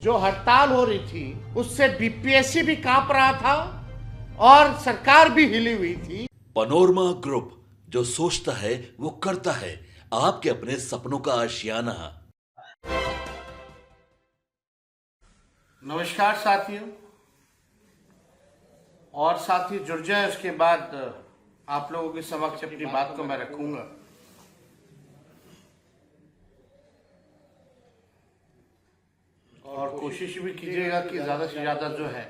जो हड़ताल हो रही थी उससे बीपीएससी भी कांप रहा था और सरकार भी हिली हुई थी। पनोरमा ग्रुप, जो सोचता है वो करता है। आपके अपने सपनों का आशियाना। नमस्कार साथियों, और साथी जुड़ जाए, उसके बाद आप लोगों के समक्ष अपनी बात को मैं रखूंगा। और कोशिश भी कीजिएगा कि ज्यादा से ज्यादा जो है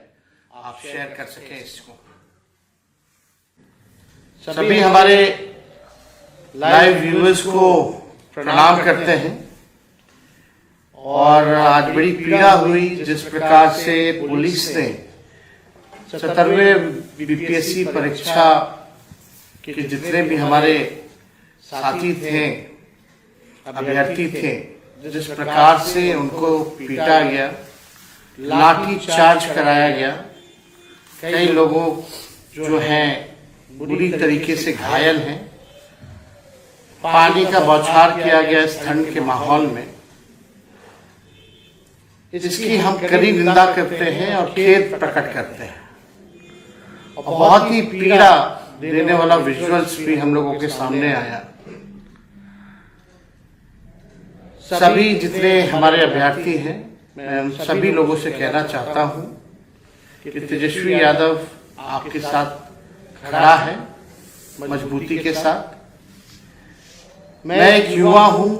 आप शेयर कर सकें इसको। सभी हमारे लाइव व्यूअर्स को प्रणाम करते हैं। और आज बड़ी पीड़ा हुई जिस प्रकार से पुलिस ने 77वें बीपीएससी परीक्षा के जितने भी हमारे साथी थे, अभ्यर्थी थे, जिस प्रकार से उनको पीटा गया, लाठी चार्ज कराया गया, कई लोगों जो हैं बुरी तरीके से घायल हैं, पानी का बौछार किया गया इस ठंड के माहौल में, इसकी हम कड़ी निंदा करते हैं और खेद प्रकट करते हैं। और बहुत ही पीड़ा देने वाला विजुअल्स भी हम लोगों के सामने आया। सभी जितने हमारे अभ्यर्थी हैं, मैं उन सभी लोगों से कहना चाहता हूं कि तेजस्वी यादव आपके साथ खड़ा है मजबूती के साथ। मैं एक युवा हूं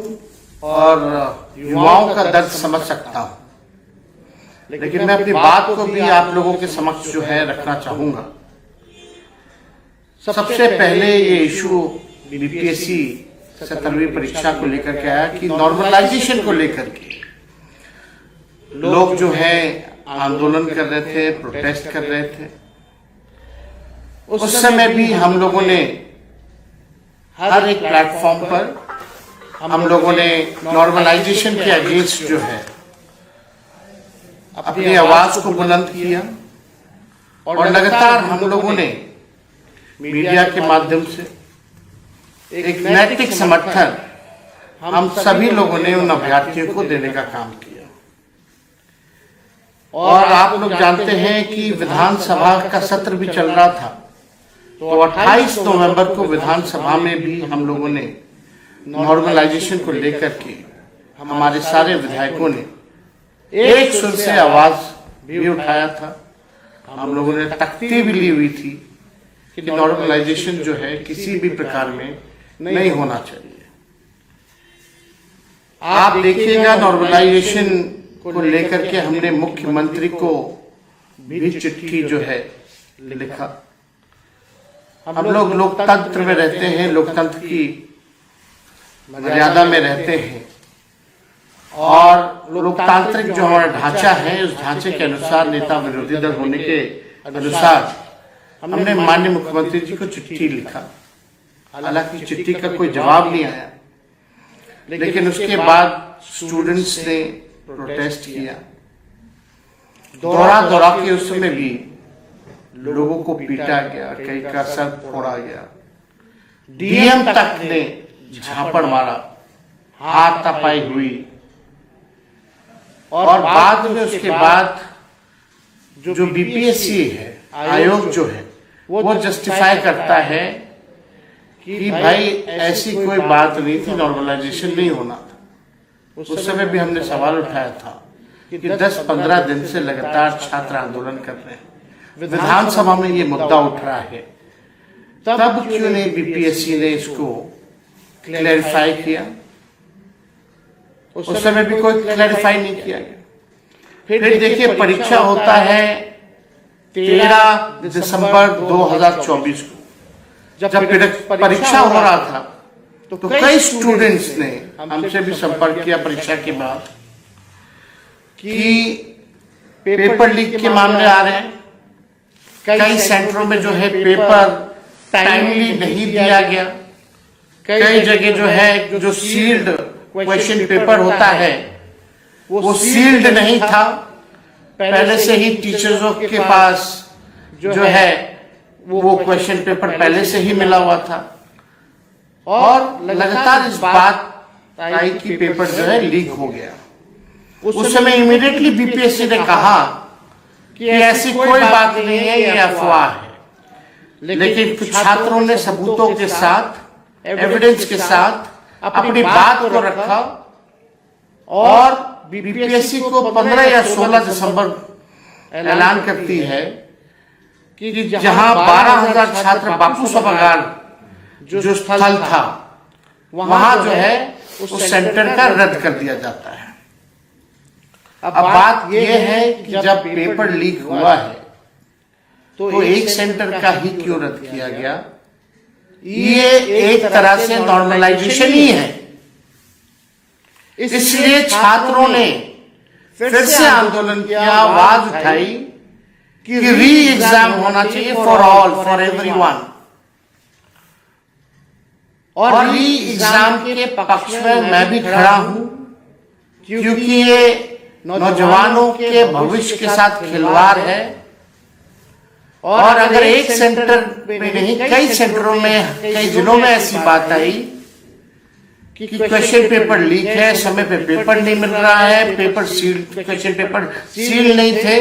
और युवाओं का दर्द समझ सकता हूं, लेकिन मैं अपनी बात को भी आप लोगों के समक्ष जो है रखना चाहूंगा। सबसे पहले ये इशू बीपीएससी 77वीं परीक्षा को लेकर के आया कि नॉर्मलाइजेशन को लेकर के लोग जो है आंदोलन कर रहे थे, प्रोटेस्ट कर रहे थे। उस समय भी हम लोगों ने हर एक प्लेटफॉर्म पर हम लोगों ने नॉर्मलाइजेशन के अगेंस्ट जो है अपनी आवाज को बुलंद किया। और लगातार हम लोगों ने मीडिया के माध्यम से एक नैतिक समर्थन हम सभी लोगों ने उन अभ्यर्थियों को देने का काम किया। और आप लोग जानते हैं कि विधानसभा का सत्र भी चल रहा था, तो 28 नवंबर को विधानसभा में भी हम लोगों ने नॉर्मलाइजेशन को लेकर के हमारे सारे विधायकों ने एक सुर से आवाज भी उठाया था। हम लोगों ने तख्ती भी ली हुई थी कि नॉर्मलाइजेशन जो है किसी भी प्रकार में नहीं होना चाहिए। आप देखिएगा, नॉर्मलाइजेशन को लेकर के हमने मुख्यमंत्री को भी चिट्ठी जो है लिखा। हम लोग लोकतंत्र में रहते हैं, लोकतंत्र की मर्यादा में रहते हैं, और लोकतांत्रिक जो हमारा ढांचा है उस ढांचे के अनुसार नेता विरोधी दल होने के अनुसार हमने माननीय मुख्यमंत्री जी को चिट्ठी लिखा। हालांकि चिट्ठी का कोई जवाब नहीं आया, लेकिन उसके बाद स्टूडेंट्स ने प्रोटेस्ट किया। दौड़ा दौड़ा के उस समय भी लोगों को पीटा गया, कई का सर फोड़ा गया, डीएम तक ने झापड़ मारा, हाथापाई हुई। और बाद में उसके बाद जो बीपीएससी है, आयोग जो है, वो जस्टिफाई करता है कि भाई ऐसी कोई बात नहीं थी, नॉर्मलाइजेशन नहीं होना था। उस समय भी हमने सवाल उठाया था कि 10-15 दिन से लगातार छात्र आंदोलन कर रहे हैं, विधानसभा में ये मुद्दा उठ रहा है, तब क्यों नहीं बीपीएससी ने इसको क्लैरिफाई किया? उस समय भी कोई क्लैरिफाई नहीं किया गया। फिर देखिए, परीक्षा होता है 13 दिसंबर 2024 को। जब परीक्षा हो रहा था तो कई स्टूडेंट्स ने हमसे भी संपर्क किया परीक्षा के बाद कि पेपर लीक के मामले आ रहे हैं, कई सेंटरों में जो है पेपर टाइमली नहीं दिया गया, कई जगह जो है जो सील्ड क्वेश्चन पेपर होता है वो सील्ड नहीं था, पहले से ही टीचर्सों के पास जो है वो क्वेश्चन पेपर पहले से ही मिला हुआ था। और लगातार इस बात आई कि पेपर जो है लीक हो गया। उस समय इमीडिएटली बीपीएससी ने कहा कि ऐसी कोई बात नहीं है, ये अफवाह है। लेकिन कुछ छात्रों ने सबूतों के साथ, एविडेंस के साथ अपनी बात को रखा और बीपीएससी को 15 या 16 दिसंबर ऐलान करती है कि जहां 12,000 छात्र बापू सभागार जो स्थल था वहां जो है उस सेंटर का रद्द कर दिया जाता है। अब बात यह है कि जब पेपर लीक हुआ है तो एक सेंटर का ही क्यों रद्द किया गया? ये एक तरह से नॉर्मलाइजेशन ही है। इसलिए छात्रों ने फिर से आंदोलन किया, आवाज उठाई कि री एग्जाम होना चाहिए फॉर ऑल, फॉर एवरीवन। और री एग्जाम के पक्ष में मैं भी खड़ा हूं, क्योंकि ये नौजवानों के भविष्य के साथ खिलवाड़ है। और अगर एक सेंटर में नहीं, कई सेंटरों में, कई जिलों में ऐसी बात आई कि क्वेश्चन पेपर लीक है, समय पे पेपर नहीं मिल रहा है, paper seal, question paper seal नहीं थे,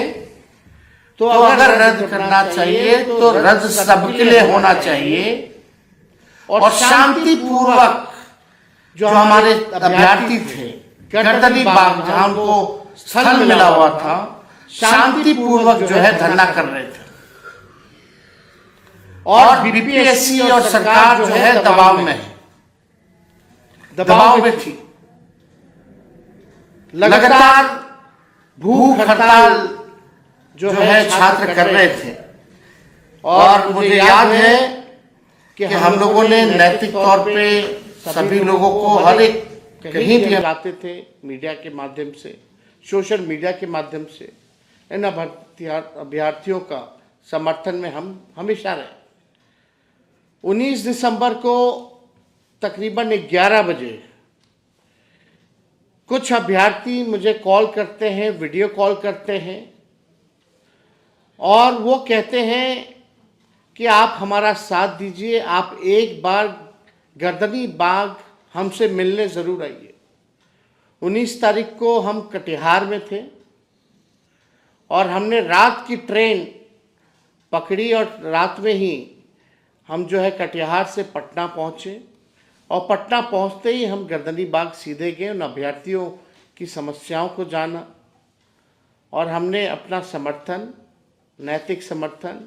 तो अगर रद्द करना चाहिए तो रद्द सबके लिए होना चाहिए। और शांतिपूर्वक जो हमारे अभ्यर्थी थे, गर्दनी बाग जहां उनको स्थल मिला हुआ था, शांतिपूर्वक जो है धरना कर रहे थे। और बीपीएससी और सरकार जो है दबाव में है, दबाव में थी। लगातार भूख हड़ताल जो है छात्र कर रहे थे। और मुझे याद है कि हम लोगों ने नैतिक तौर पे सभी लोगों को हर एक कहीं भी लाते थे, मीडिया के माध्यम से, सोशल मीडिया के माध्यम से इन अभ्यर्थियों का समर्थन में हम हमेशा रहे। 19 दिसंबर को तकरीबन 11 बजे कुछ अभ्यर्थी मुझे कॉल करते हैं, वीडियो कॉल करते हैं और वो कहते हैं कि आप हमारा साथ दीजिए, आप एक बार गर्दनी बाग हमसे मिलने ज़रूर आइए। 19 तारीख को हम कटिहार में थे और हमने रात की ट्रेन पकड़ी और रात में ही हम जो है कटिहार से पटना पहुँचे। और पटना पहुँचते ही हम गर्दनी बाग सीधे गए, उन अभ्यर्थियों की समस्याओं को जाना और हमने अपना समर्थन, नैतिक समर्थन,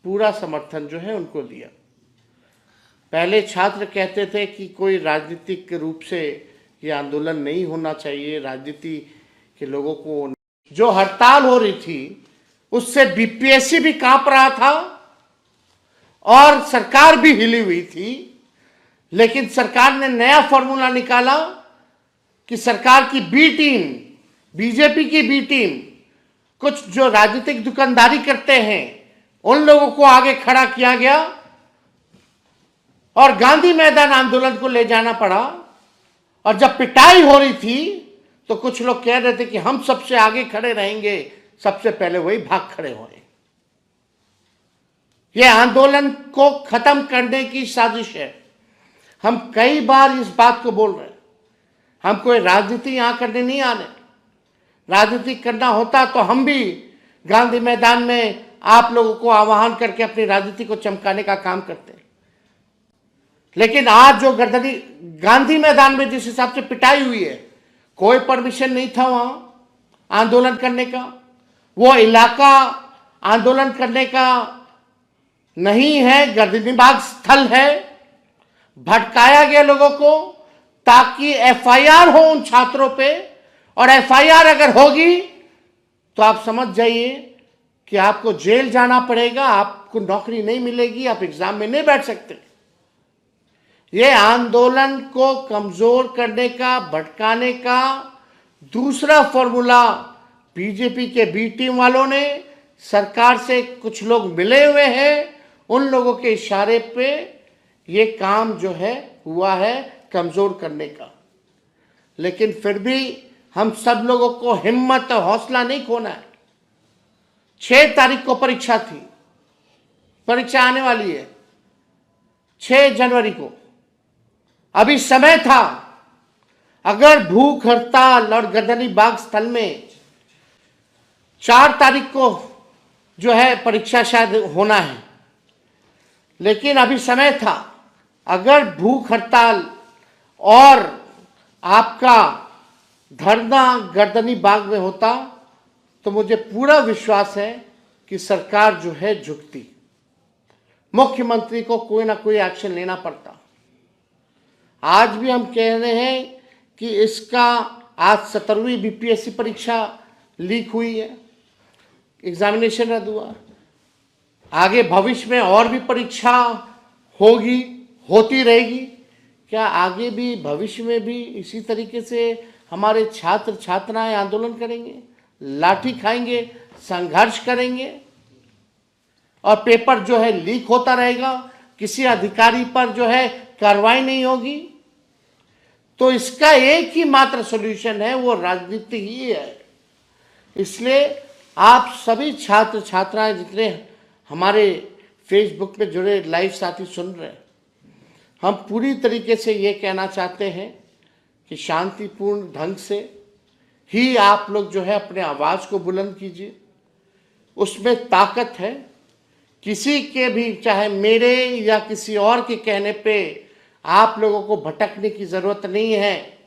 पूरा समर्थन जो है उनको दिया। पहले छात्र कहते थे कि कोई राजनीतिक रूप से ये आंदोलन नहीं होना चाहिए, राजनीति के लोगों को, जो हड़ताल हो रही थी उससे बीपीएससी भी कांप रहा था और सरकार भी हिली हुई थी। लेकिन सरकार ने नया फॉर्मूला निकाला कि सरकार की बी टीम, बीजेपी की बी टीम, कुछ जो राजनीतिक दुकानदारी करते हैं उन लोगों को आगे खड़ा किया गया और गांधी मैदान आंदोलन को ले जाना पड़ा। और जब पिटाई हो रही थी तो कुछ लोग कह रहे थे कि हम सबसे आगे खड़े रहेंगे, सबसे पहले वही भाग खड़े हुए। यह आंदोलन को खत्म करने की साजिश है। हम कई बार इस बात को बोल रहे हैं, हम कोई राजनीति यहां करने नहीं आने। राजनीति करना होता तो हम भी गांधी मैदान में आप लोगों को आह्वान करके अपनी राजनीति को चमकाने का काम करते हैं। लेकिन आज जो गर्दनी गांधी मैदान में जिस हिसाब से पिटाई हुई है, कोई परमिशन नहीं था वहां आंदोलन करने का। वो इलाका आंदोलन करने का नहीं है, गर्दनी बाग स्थल है। भटकाया गया लोगों को ताकि एफआईआर हो उन छात्रों पे, और एफआईआर अगर होगी तो आप समझ जाइए कि आपको जेल जाना पड़ेगा, आपको नौकरी नहीं मिलेगी, आप एग्जाम में नहीं बैठ सकते। ये आंदोलन को कमजोर करने का, भटकाने का दूसरा फॉर्मूला बीजेपी के बी टीम वालों ने, सरकार से कुछ लोग मिले हुए हैं, उन लोगों के इशारे पे ये काम जो है हुआ है कमजोर करने का। लेकिन फिर भी हम सब लोगों को हिम्मत और हौसला नहीं खोना है। 6 तारीख को परीक्षा थी, परीक्षा आने वाली है 6 जनवरी को। अभी समय था, अगर भूख हड़ताल और गर्दनी बाग स्थल में 4 तारीख को जो है परीक्षा शायद होना है, लेकिन अभी समय था। अगर भूख हड़ताल और आपका धरना गर्दनी बाग में होता तो मुझे पूरा विश्वास है कि सरकार जो है झुकती, मुख्यमंत्री को कोई ना कोई एक्शन लेना पड़ता। आज भी हम कह रहे हैं कि इसका आज 17वीं बीपीएससी परीक्षा लीक हुई है, एग्जामिनेशन रद्द हुआ। आगे भविष्य में और भी परीक्षा होगी, होती रहेगी। क्या आगे भी भविष्य में भी इसी तरीके से हमारे छात्र छात्राएं आंदोलन करेंगे, लाठी खाएंगे, संघर्ष करेंगे और पेपर जो है लीक होता रहेगा, किसी अधिकारी पर जो है कार्रवाई नहीं होगी? तो इसका एक ही मात्र सॉल्यूशन है, वो राजनीति ही है। इसलिए आप सभी छात्र छात्राएं जितने हमारे फेसबुक पे जुड़े लाइव साथी सुन रहे हैं, हम पूरी तरीके से ये कहना चाहते हैं कि शांतिपूर्ण ढंग से ही आप लोग जो है अपने आवाज़ को बुलंद कीजिए। उसमें ताकत है। किसी के भी, चाहे मेरे या किसी और के कहने पे आप लोगों को भटकने की ज़रूरत नहीं है।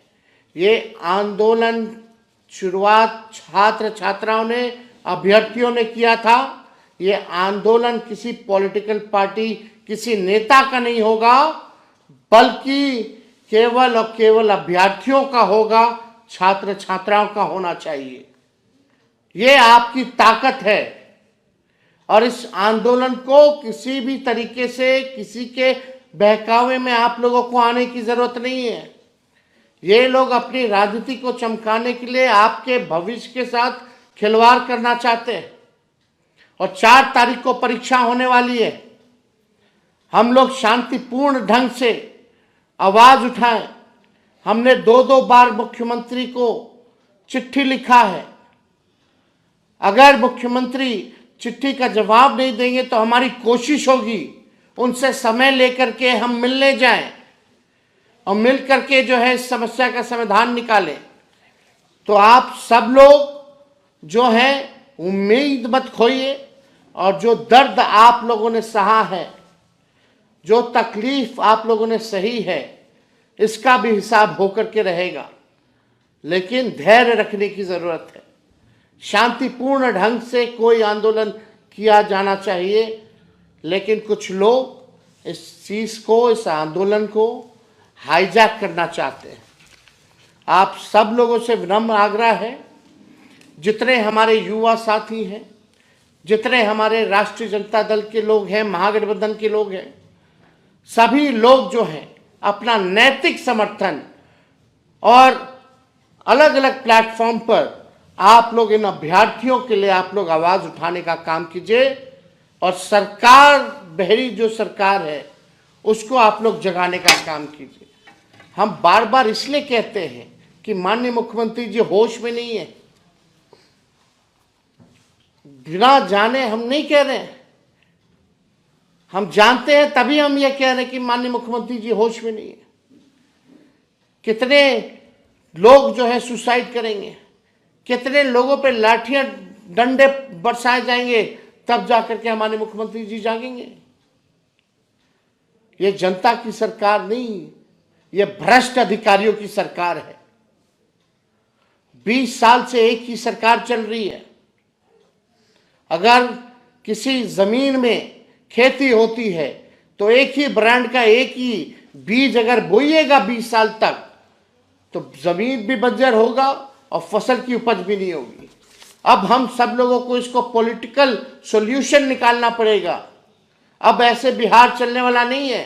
ये आंदोलन शुरुआत छात्र छात्राओं ने, अभ्यर्थियों ने किया था। ये आंदोलन किसी पॉलिटिकल पार्टी, किसी नेता का नहीं होगा, बल्कि केवल और केवल अभ्यर्थियों का होगा, छात्र छात्राओं का होना चाहिए। ये आपकी ताकत है और इस आंदोलन को किसी भी तरीके से किसी के बहकावे में आप लोगों को आने की जरूरत नहीं है। ये लोग अपनी राजनीति को चमकाने के लिए आपके भविष्य के साथ खिलवाड़ करना चाहते हैं। और 4 तारीख को परीक्षा होने वाली है। हम लोग शांतिपूर्ण ढंग से आवाज उठाएं। हमने 2-2 बार मुख्यमंत्री को चिट्ठी लिखा है। अगर मुख्यमंत्री चिट्ठी का जवाब नहीं देंगे तो हमारी कोशिश होगी उनसे समय लेकर के हम मिलने जाएं और मिल करके जो है इस समस्या का समाधान निकालें। तो आप सब लोग जो हैं उम्मीद मत खोइए और जो दर्द आप लोगों ने सहा है, जो तकलीफ आप लोगों ने सही है, इसका भी हिसाब होकर के रहेगा। लेकिन धैर्य रखने की जरूरत है। शांतिपूर्ण ढंग से कोई आंदोलन किया जाना चाहिए, लेकिन कुछ लोग इस चीज़ को, इस आंदोलन को हाईजैक करना चाहते हैं। आप सब लोगों से विनम्र आग्रह है, जितने हमारे युवा साथी हैं, जितने हमारे राष्ट्रीय जनता दल के लोग हैं, महागठबंधन के लोग हैं, सभी लोग जो हैं अपना नैतिक समर्थन और अलग अलग प्लेटफॉर्म पर आप लोग इन अभ्यर्थियों के लिए आप लोग आवाज़ उठाने का काम कीजिए और सरकार, बहरी जो सरकार है, उसको आप लोग जगाने का काम कीजिए। हम बार बार इसलिए कहते हैं कि माननीय मुख्यमंत्री जी होश में नहीं है। बिना जाने हम नहीं कह रहे हैं, हम जानते हैं तभी हम ये कह रहे हैं कि माननीय मुख्यमंत्री जी होश में नहीं है। कितने लोग जो है सुसाइड करेंगे, कितने लोगों पे लाठियां डंडे बरसाए जाएंगे, तब जाकर के हमारे मुख्यमंत्री जी जागेंगे। ये जनता की सरकार नहीं, ये भ्रष्ट अधिकारियों की सरकार है। 20 साल से एक ही सरकार चल रही है। अगर किसी जमीन में खेती होती है तो एक ही ब्रांड का एक ही बीज अगर बोइएगा 20 साल तक, तो जमीन भी बंजर होगा और फसल की उपज भी नहीं होगी। अब हम सब लोगों को इसको पॉलिटिकल सॉल्यूशन निकालना पड़ेगा। अब ऐसे बिहार चलने वाला नहीं है।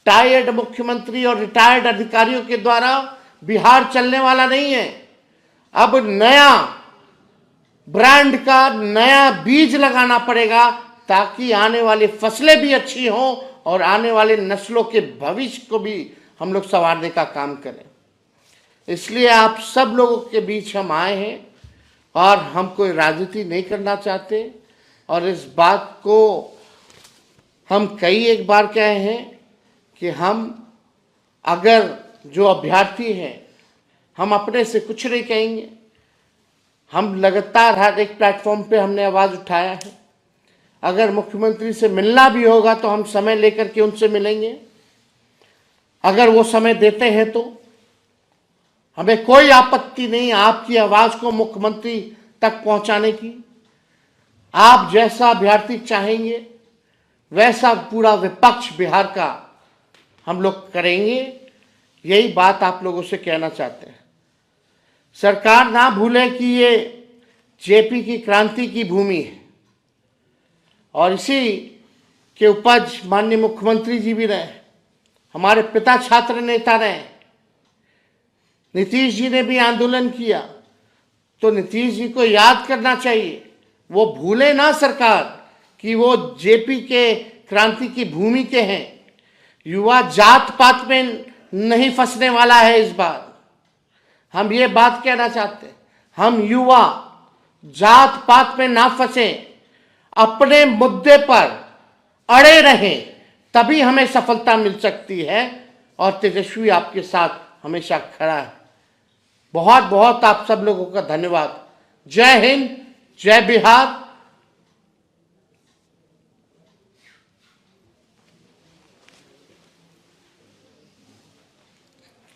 टायर्ड मुख्यमंत्री और रिटायर्ड अधिकारियों के द्वारा बिहार चलने वाला नहीं है। अब नया ब्रांड का नया बीज लगाना पड़ेगा, ताकि आने वाली फसलें भी अच्छी हों और आने वाले नस्लों के भविष्य को भी हम लोग संवारने का काम करें। इसलिए आप सब लोगों के बीच हम आए हैं और हम कोई राजनीति नहीं करना चाहते। और इस बात को हम कई एक बार कहे हैं कि हम अगर जो अभ्यर्थी हैं हम अपने से कुछ नहीं कहेंगे। हम लगातार हर एक प्लेटफॉर्म पे हमने आवाज उठाया है। अगर मुख्यमंत्री से मिलना भी होगा तो हम समय लेकर के उनसे मिलेंगे, अगर वो समय देते हैं तो। हमें कोई आपत्ति नहीं आपकी आवाज को मुख्यमंत्री तक पहुंचाने की। आप जैसा अभ्यर्थी चाहेंगे वैसा पूरा विपक्ष बिहार का हम लोग करेंगे। यही बात आप लोगों से कहना चाहते हैं। सरकार ना भूले कि ये जेपी की क्रांति की भूमि है और इसी के उपज माननीय मुख्यमंत्री जी भी रहे, हमारे पिता छात्र नेता रहे। नीतीश जी ने भी आंदोलन किया, तो नीतीश जी को याद करना चाहिए। वो भूले ना सरकार कि वो जेपी के क्रांति की भूमि के हैं। युवा जात पात में नहीं फंसने वाला है इस बार। हम ये बात कहना चाहते हैं, हम युवा जात पात में ना फंसे, अपने मुद्दे पर अड़े रहें, तभी हमें सफलता मिल सकती है। और तेजस्वी आपके साथ हमेशा खड़ा है। बहुत बहुत आप सब लोगों का धन्यवाद। जय हिंद, जय बिहार।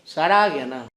सारा आ गया ना।